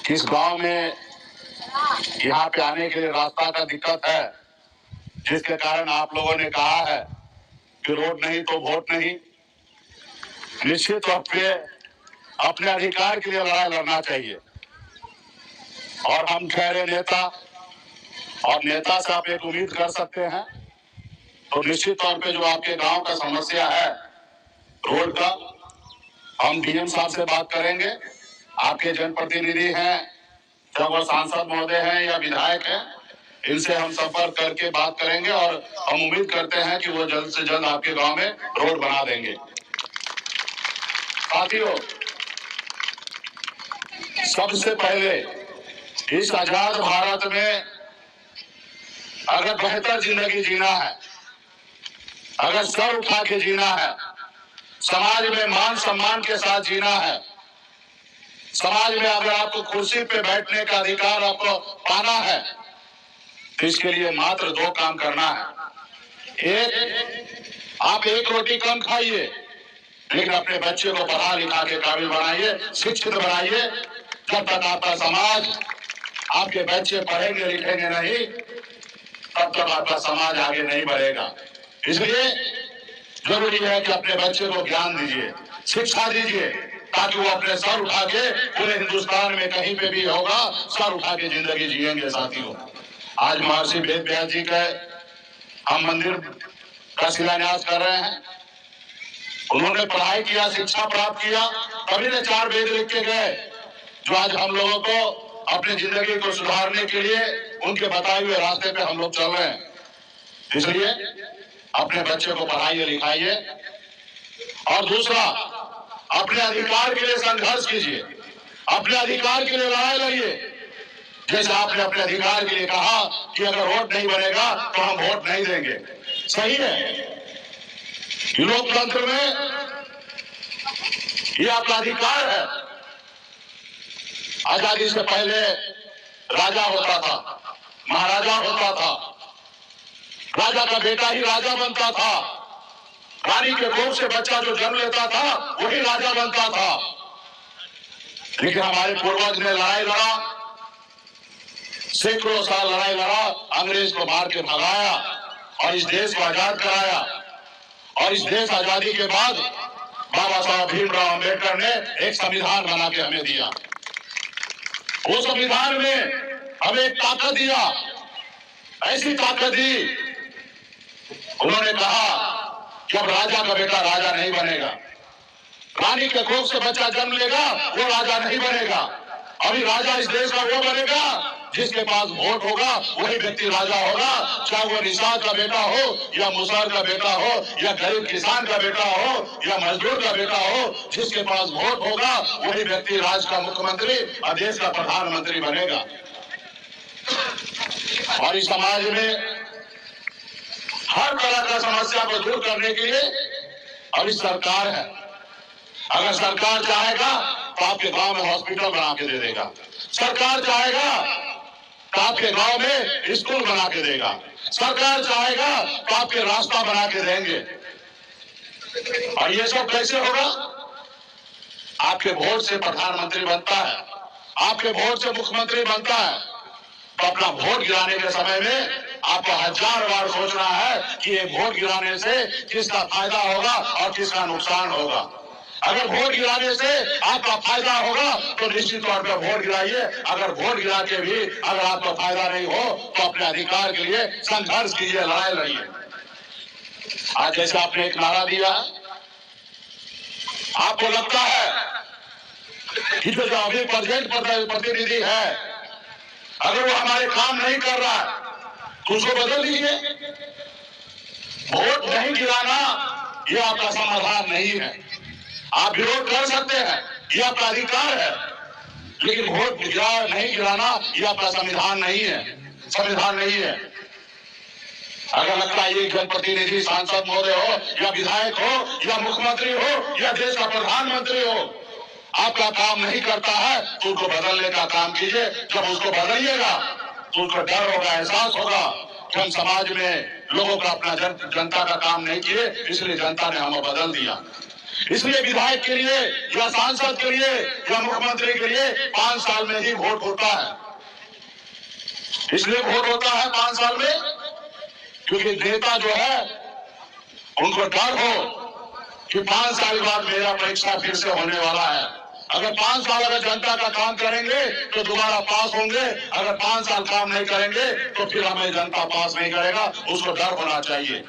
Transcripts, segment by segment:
किस गांव में यहाँ पे आने के लिए रास्ता का दिक्कत है, जिसके कारण आप लोगों ने कहा है कि रोड नहीं तो वोट नहीं। निश्चित तौर पे अपने अधिकार के लिए लड़ाई लड़ना चाहिए और हम ठहरे नेता और नेता से आप एक उम्मीद कर सकते हैं। तो निश्चित तौर पे जो आपके गांव का समस्या है रोड का, हम डीएम साहब से बात करेंगे। आपके जनप्रतिनिधि हैं, चाहे वो सांसद महोदय हैं या विधायक हैं, इनसे हम संपर्क करके बात करेंगे और हम उम्मीद करते हैं कि वो जल्द से जल्द आपके गांव में रोड बना देंगे। साथियों, सबसे पहले इस आजाद भारत में अगर बेहतर जिंदगी जीना है, अगर सर उठा के जीना है, समाज में मान सम्मान के साथ जीना है, समाज में अगर आपको कुर्सी पे बैठने का अधिकार आपको पाना है, तो इसके लिए मात्र दो काम करना है। एक, आप एक रोटी कम खाइए, लेकिन अपने बच्चे को पढ़ा लिखा के काबिल बनाइए, शिक्षित बनाइए। जब तक आपका समाज, आपके बच्चे पढ़ेंगे लिखेंगे नहीं, तब तक आपका समाज आगे नहीं बढ़ेगा। इसलिए जरूरी है कि अपने बच्चे को ज्ञान दीजिए, शिक्षा दीजिए, ताकि वो अपने सर उठा के पूरे हिंदुस्तान में कहीं पे भी होगा, सर उठा के जिंदगी जिएंगे। साथियों, आज महर्षि वेद व्यास जी का हम मंदिर का शिलान्यास कर रहे हैं। उन्होंने पढ़ाई किया, शिक्षा प्राप्त किया, तभी ने 4 वेद लिख के गए, जो आज हम लोगों को अपनी जिंदगी को सुधारने के लिए उनके बताए हुए रास्ते पे हम लोग चल रहे हैं। इसलिए अपने बच्चे को पढ़ाइए लिखाइए और दूसरा, अपने अधिकार के लिए संघर्ष कीजिए, अपने अधिकार के लिए लड़ाई लड़िए। जैसे आपने अपने अधिकार के लिए कहा कि अगर वोट नहीं बनेगा तो हम वोट नहीं देंगे, सही है। लोकतंत्र में यह आपका अधिकार है। आजादी से पहले राजा होता था, महाराजा होता था, राजा का बेटा ही राजा बनता था, रानी के कोख से बच्चा जो जन्म लेता था वही राजा बनता था। लेकिन हमारे पूर्वज ने लड़ाई लड़ा, सैकड़ों साल लड़ाई लड़ा, अंग्रेज को मार के भगाया और इस देश को आजाद कराया। और इस देश आजादी के बाद बाबा साहब भीमराव अंबेडकर ने एक संविधान बना के हमें दिया। वो संविधान में हमें एक ताकत दिया, ऐसी ताकत दी, उन्होंने कहा कि अब राजा का बेटा राजा नहीं बनेगा, रानी के कोख से बच्चा जन्म लेगा वो राजा नहीं बनेगा। अभी राजा इस देश का वो बनेगा जिसके पास वोट होगा, वही व्यक्ति राजा होगा। चाहे वो निषाद का बेटा हो या मुसहर का बेटा हो या गरीब किसान का बेटा हो या मजदूर का बेटा हो, जिसके पास वोट होगा वही व्यक्ति राज्य का मुख्यमंत्री और देश का प्रधानमंत्री बनेगा। और इस समाज में हर तरह का समस्या को दूर करने के लिए अभी सरकार है। अगर सरकार चाहेगा तो आपके गांव में हॉस्पिटल बना के दे देगा, सरकार चाहेगा तो आपके गांव में स्कूल बना के देगा, सरकार चाहेगा तो आपके रास्ता बना के देंगे। और ये सब कैसे होगा? आपके वोट से प्रधानमंत्री बनता है, आपके वोट से मुख्यमंत्री बनता है। तो अपना वोट गिराने के समय में आपको 1000 बार सोचना है कि ये वोट गिराने से किसका फायदा होगा और किसका नुकसान होगा। अगर वोट गिराने से आपका फायदा होगा तो निश्चित तौर पर वोट गिराइए। अगर वोट गिरा के भी अगर आपका फायदा नहीं हो तो अपने अधिकार के लिए संघर्ष कीजिए, लड़ाई लड़िए। आज जैसे आपने एक नारा दिया, आपको लगता है कि जो अभी प्रेजेंट प्रतिनिधि है, अगर वो हमारे काम नहीं कर रहा है तो उसको बदल दीजिए। वोट नहीं गिराना ये आपका समाधान नहीं है। आप विरोध कर सकते हैं, ये आपका अधिकार है, लेकिन वोट नहीं गिराना ये आपका संविधान नहीं है, संविधान नहीं है। अगर लगता है ये जनप्रतिनिधि सांसद महोदय हो या विधायक हो या मुख्यमंत्री हो या देश का प्रधानमंत्री हो, आपका काम नहीं करता है तो उसको बदलने का काम कीजिए। जब उसको बदलिएगा तो उसको डर होगा, एहसास होगा कि हम समाज में लोगों का अपना जनता का काम नहीं किए, इसलिए जनता ने हमें बदल दिया। इसलिए विधायक के लिए या सांसद के लिए या मुख्यमंत्री के लिए 5 साल में ही वोट होता है। इसलिए वोट होता है 5 साल में क्योंकि नेता जो है उनको डर हो कि 5 साल बाद मेरा परीक्षा फिर से होने वाला है। अगर 5 साल अगर जनता का काम करेंगे तो दोबारा पास होंगे, अगर 5 साल काम नहीं करेंगे तो फिर हमें जनता पास नहीं करेगा, उसको डर होना चाहिए।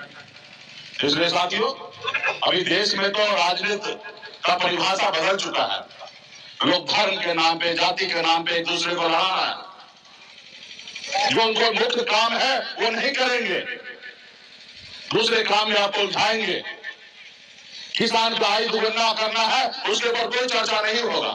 इसलिए साथियों, अभी देश में तो राजनीति का परिभाषा बदल चुका है। लोग धर्म के नाम पे, जाति के नाम पे एक दूसरे को लड़ा रहे हैं। जो उनको मुख्य काम है वो नहीं करेंगे, दूसरे काम में आपको उलझाएंगे। किसान का आय दुगना करना है, उसके ऊपर कोई चर्चा नहीं होगा।